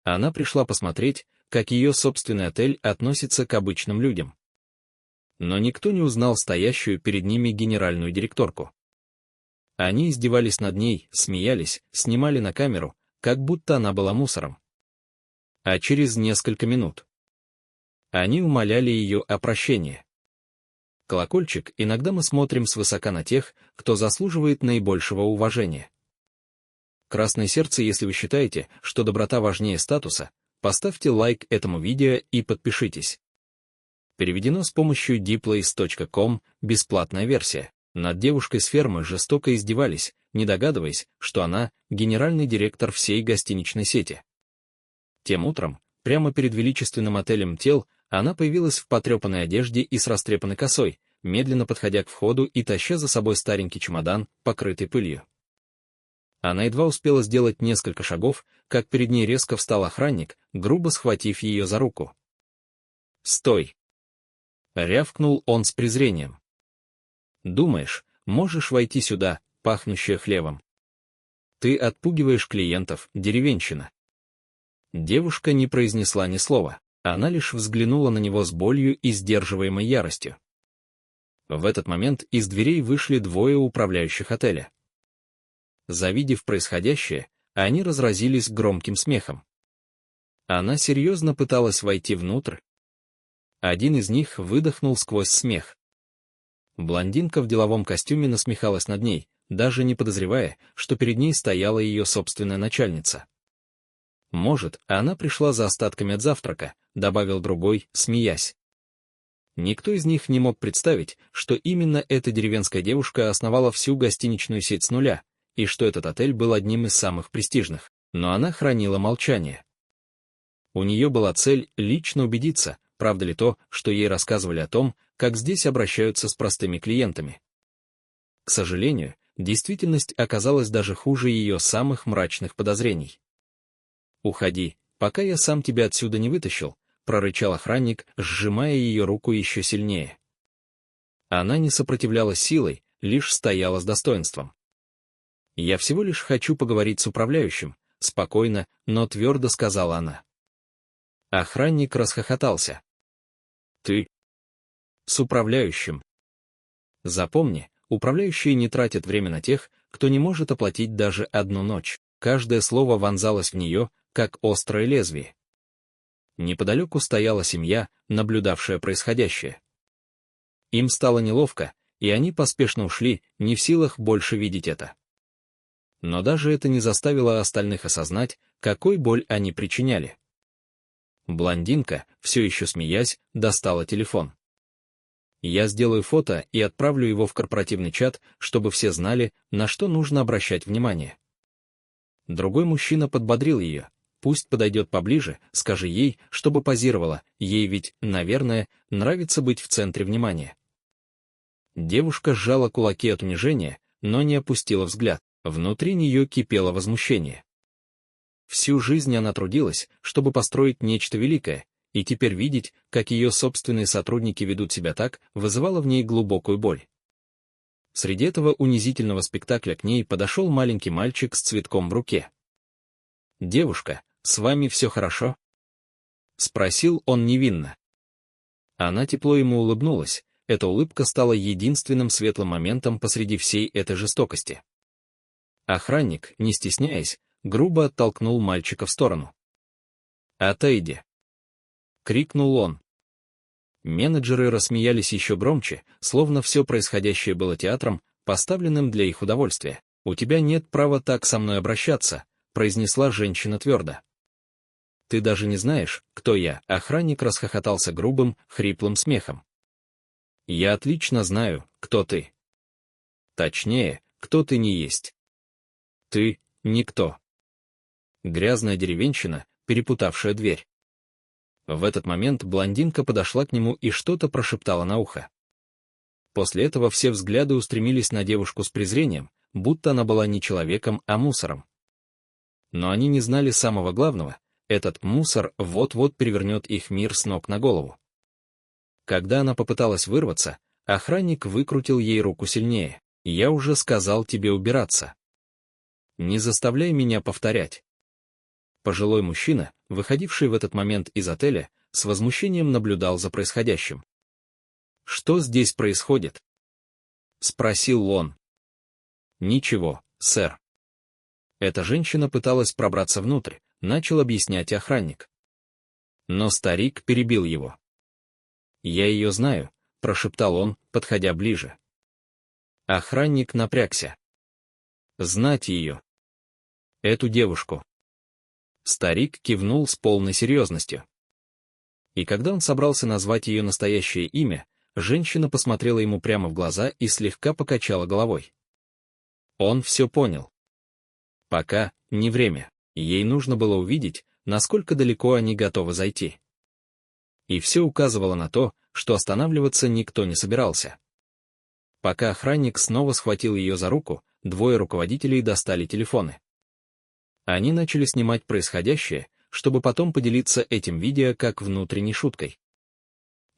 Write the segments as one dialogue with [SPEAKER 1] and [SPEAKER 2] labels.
[SPEAKER 1] Она пришла посмотреть, как ее собственный отель относится к обычным людям. Но никто не узнал стоящую перед ними генеральную директорку. Они издевались над ней, смеялись, снимали на камеру, как будто она была мусором. А через несколько минут они умоляли ее о прощении. Колокольчик, иногда мы смотрим свысока на тех, кто заслуживает наибольшего уважения. Красное сердце, если вы считаете, что доброта важнее статуса, поставьте лайк этому видео и подпишитесь. Переведено с помощью dplace.com, бесплатная версия. Над девушкой с фермы жестоко издевались, не догадываясь, что она — генеральный директор всей гостиничной сети. Тем утром, прямо перед величественным отелем Тел, она появилась в потрепанной одежде и с растрепанной косой, медленно подходя к входу и таща за собой старенький чемодан, покрытый пылью. Она едва успела сделать несколько шагов, как перед ней резко встал охранник, грубо схватив ее за руку. «Стой!» — рявкнул он с презрением. «Думаешь, можешь войти сюда, пахнущая хлебом? Ты отпугиваешь клиентов, деревенщина». Девушка не произнесла ни слова, она лишь взглянула на него с болью и сдерживаемой яростью. В этот момент из дверей вышли двое управляющих отеля. Завидев происходящее, они разразились громким смехом. Она серьезно пыталась войти внутрь. Один из них выдохнул сквозь смех. Блондинка в деловом костюме насмехалась над ней, даже не подозревая, что перед ней стояла ее собственная начальница. «Может, она пришла за остатками от завтрака», — добавил другой, смеясь. Никто из них не мог представить, что именно эта деревенская девушка основала всю гостиничную сеть с нуля, и что этот отель был одним из самых престижных, но она хранила молчание. У нее была цель лично убедиться, правда ли то, что ей рассказывали о том, как здесь обращаются с простыми клиентами. К сожалению, действительность оказалась даже хуже ее самых мрачных подозрений. «Уходи, пока я сам тебя отсюда не вытащил», — прорычал охранник, сжимая ее руку еще сильнее. Она не сопротивлялась силой, лишь стояла с достоинством. «Я всего лишь хочу поговорить с управляющим», — спокойно, но твердо сказала она. Охранник расхохотался. «Ты? С управляющим? Запомни, управляющие не тратят время на тех, кто не может оплатить даже одну ночь». Каждое слово вонзалось в нее, как острое лезвие. Неподалеку стояла семья, наблюдавшая происходящее. Им стало неловко, и они поспешно ушли, не в силах больше видеть это. Но даже это не заставило остальных осознать, какой боль они причиняли. Блондинка, все еще смеясь, достала телефон. «Я сделаю фото и отправлю его в корпоративный чат, чтобы все знали, на что нужно обращать внимание». Другой мужчина подбодрил ее. «Пусть подойдет поближе, скажи ей, чтобы позировала, ей ведь, наверное, нравится быть в центре внимания». Девушка сжала кулаки от унижения, но не опустила взгляд. Внутри нее кипело возмущение. Всю жизнь она трудилась, чтобы построить нечто великое, и теперь видеть, как ее собственные сотрудники ведут себя так, вызывало в ней глубокую боль. Среди этого унизительного спектакля к ней подошел маленький мальчик с цветком в руке. «Девушка, с вами все хорошо?» — спросил он невинно. Она тепло ему улыбнулась, эта улыбка стала единственным светлым моментом посреди всей этой жестокости. Охранник, не стесняясь, грубо оттолкнул мальчика в сторону. «Отойди!» — крикнул он. Менеджеры рассмеялись еще громче, словно все происходящее было театром, поставленным для их удовольствия. «У тебя нет права так со мной обращаться», — произнесла женщина твердо. «Ты даже не знаешь, кто я», — охранник расхохотался грубым, хриплым смехом. «Я отлично знаю, кто ты. Точнее, кто ты не есть. Ты — никто». Грязная деревенщина, перепутавшая дверь. В этот момент блондинка подошла к нему и что-то прошептала на ухо. После этого все взгляды устремились на девушку с презрением, будто она была не человеком, а мусором. Но они не знали самого главного — этот мусор вот-вот перевернет их мир с ног на голову. Когда она попыталась вырваться, охранник выкрутил ей руку сильнее. «Я уже сказал тебе убираться. Не заставляй меня повторять». Пожилой мужчина, выходивший в этот момент из отеля, с возмущением наблюдал за происходящим. «Что здесь происходит?» — спросил он. «Ничего, сэр». Эта женщина пыталась пробраться внутрь, начал объяснять охранник. Но старик перебил его. «Я ее знаю», — прошептал он, подходя ближе. Охранник напрягся. «Знать ее. Эту девушку». Старик кивнул с полной серьезностью. И когда он собрался назвать ее настоящее имя, женщина посмотрела ему прямо в глаза и слегка покачала головой. Он все понял. Пока не время, ей нужно было увидеть, насколько далеко они готовы зайти. И все указывало на то, что останавливаться никто не собирался. Пока охранник снова схватил ее за руку, двое руководителей достали телефоны. Они начали снимать происходящее, чтобы потом поделиться этим видео как внутренней шуткой.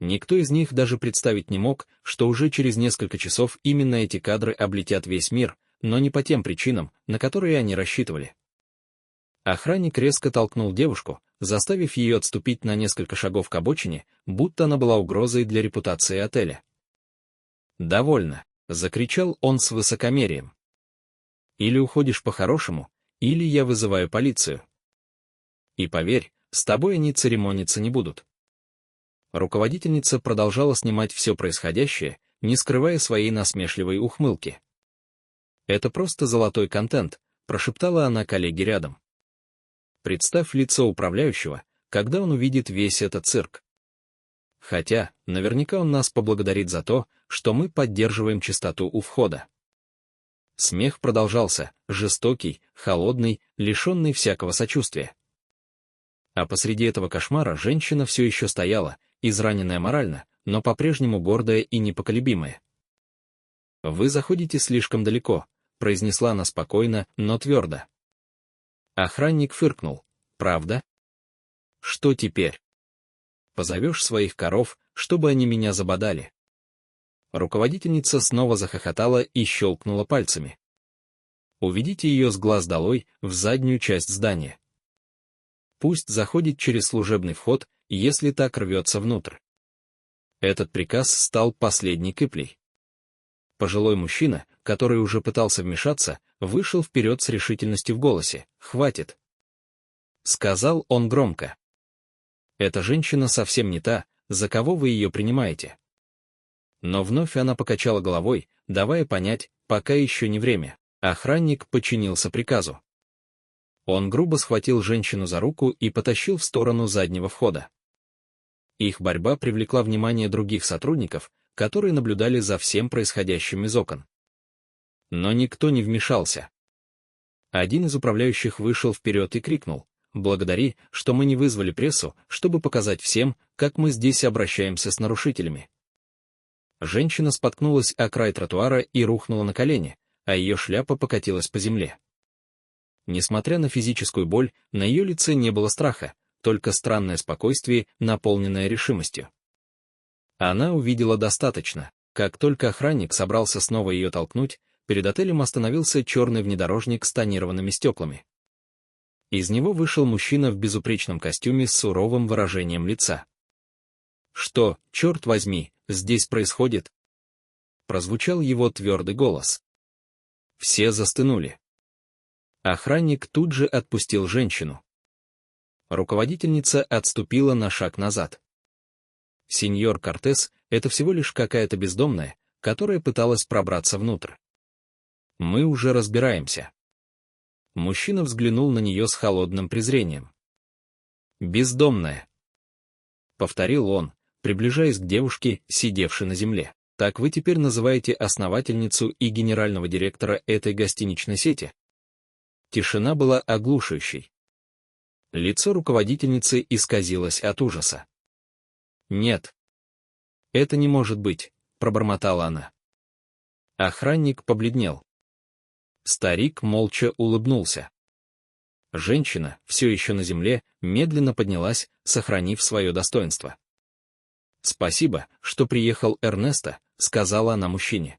[SPEAKER 1] Никто из них даже представить не мог, что уже через несколько часов именно эти кадры облетят весь мир, но не по тем причинам, на которые они рассчитывали. Охранник резко толкнул девушку, заставив ее отступить на несколько шагов к обочине, будто она была угрозой для репутации отеля. «Довольно», — закричал он с высокомерием. «Или уходишь по-хорошему, или я вызываю полицию. И поверь, с тобой они церемониться не будут». Руководительница продолжала снимать все происходящее, не скрывая своей насмешливой ухмылки. «Это просто золотой контент», — прошептала она коллеге рядом. «Представь лицо управляющего, когда он увидит весь этот цирк. Хотя, наверняка он нас поблагодарит за то, что мы поддерживаем чистоту у входа». Смех продолжался, жестокий, холодный, лишенный всякого сочувствия. А посреди этого кошмара женщина все еще стояла, израненная морально, но по-прежнему гордая и непоколебимая. «Вы заходите слишком далеко», — произнесла она спокойно, но твердо. Охранник фыркнул. «Правда? Что теперь? Позовешь своих коров, чтобы они меня забодали?» Руководительница снова захохотала и щелкнула пальцами. «Уведите ее с глаз долой в заднюю часть здания. Пусть заходит через служебный вход, если так рвется внутрь». Этот приказ стал последней каплей. Пожилой мужчина, который уже пытался вмешаться, вышел вперед с решительностью в голосе. «Хватит!» — сказал он громко. «Эта женщина совсем не та, за кого вы ее принимаете». Но вновь она покачала головой, давая понять, пока еще не время. Охранник подчинился приказу. Он грубо схватил женщину за руку и потащил в сторону заднего входа. Их борьба привлекла внимание других сотрудников, которые наблюдали за всем происходящим из окон. Но никто не вмешался. Один из управляющих вышел вперед и крикнул: «Благодари, что мы не вызвали прессу, чтобы показать всем, как мы здесь обращаемся с нарушителями». Женщина споткнулась о край тротуара и рухнула на колени, а ее шляпа покатилась по земле. Несмотря на физическую боль, на ее лице не было страха, только странное спокойствие, наполненное решимостью. Она увидела достаточно. Как только охранник собрался снова ее толкнуть, перед отелем остановился черный внедорожник с тонированными стеклами. Из него вышел мужчина в безупречном костюме с суровым выражением лица. «Что, черт возьми, здесь происходит?» Прозвучал его твердый голос. Все застынули. Охранник тут же отпустил женщину. Руководительница отступила на шаг назад. Сеньор Кортес — это всего лишь какая-то бездомная, которая пыталась пробраться внутрь. Мы уже разбираемся. Мужчина взглянул на нее с холодным презрением. «Бездомная», — повторил он, приближаясь к девушке, сидевшей на земле. «Так вы теперь называете основательницу и генерального директора этой гостиничной сети?» Тишина была оглушающей. Лицо руководительницы исказилось от ужаса. «Нет. Это не может быть», — пробормотала она. Охранник побледнел. Старик молча улыбнулся. Женщина, все еще на земле, медленно поднялась, сохранив свое достоинство. «Спасибо, что приехал Эрнесто», — сказала она мужчине.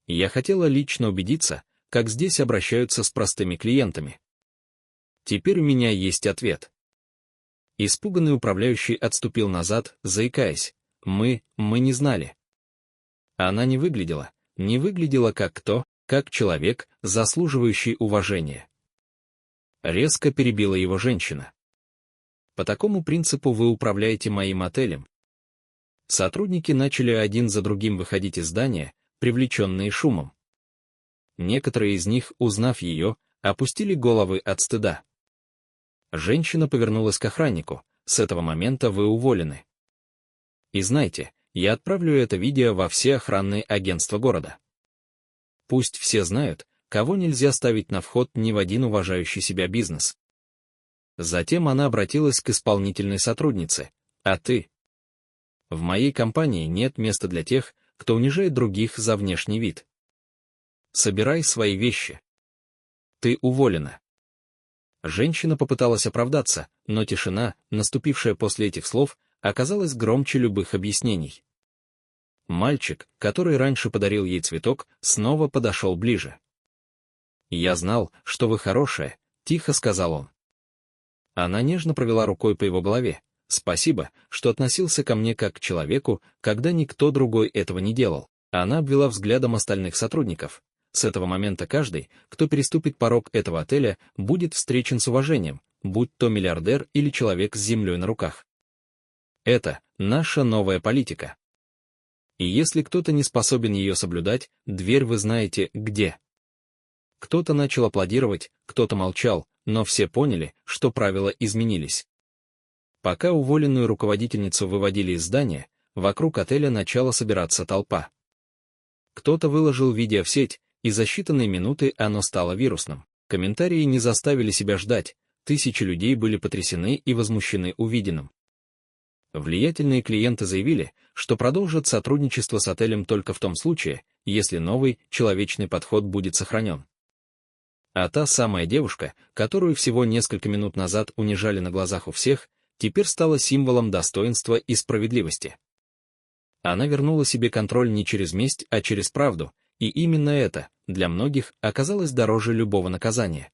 [SPEAKER 1] «Я хотела лично убедиться, как здесь обращаются с простыми клиентами. Теперь у меня есть ответ». Испуганный управляющий отступил назад, заикаясь. Мы не знали. Она не выглядела как кто, как человек, заслуживающий уважения. Резко перебила его женщина. По такому принципу вы управляете моим отелем. Сотрудники начали один за другим выходить из здания, привлеченные шумом. Некоторые из них, узнав ее, опустили головы от стыда. Женщина повернулась к охраннику. С этого момента вы уволены. И знайте, я отправлю это видео во все охранные агентства города. Пусть все знают, кого нельзя ставить на вход ни в один уважающий себя бизнес. Затем она обратилась к исполнительной сотруднице. А ты? В моей компании нет места для тех, кто унижает других за внешний вид. Собирай свои вещи. Ты уволена. Женщина попыталась оправдаться, но тишина, наступившая после этих слов, оказалась громче любых объяснений. Мальчик, который раньше подарил ей цветок, снова подошел ближе. «Я знал, что вы хорошая», — тихо сказал он. Она нежно провела рукой по его голове. «Спасибо, что относился ко мне как к человеку, когда никто другой этого не делал». Она обвела взглядом остальных сотрудников. С этого момента каждый, кто переступит порог этого отеля, будет встречен с уважением, будь то миллиардер или человек с землей на руках. Это наша новая политика. И если кто-то не способен ее соблюдать, дверь вы знаете где. Кто-то начал аплодировать, кто-то молчал, но все поняли, что правила изменились. Пока уволенную руководительницу выводили из здания, вокруг отеля начала собираться толпа. Кто-то выложил видео в сеть, и за считанные минуты оно стало вирусным. Комментарии не заставили себя ждать, тысячи людей были потрясены и возмущены увиденным. Влиятельные клиенты заявили, что продолжат сотрудничество с отелем только в том случае, если новый, человечный подход будет сохранен. А та самая девушка, которую всего несколько минут назад унижали на глазах у всех, теперь стала символом достоинства и справедливости. Она вернула себе контроль не через месть, а через правду, и именно это, для многих, оказалось дороже любого наказания.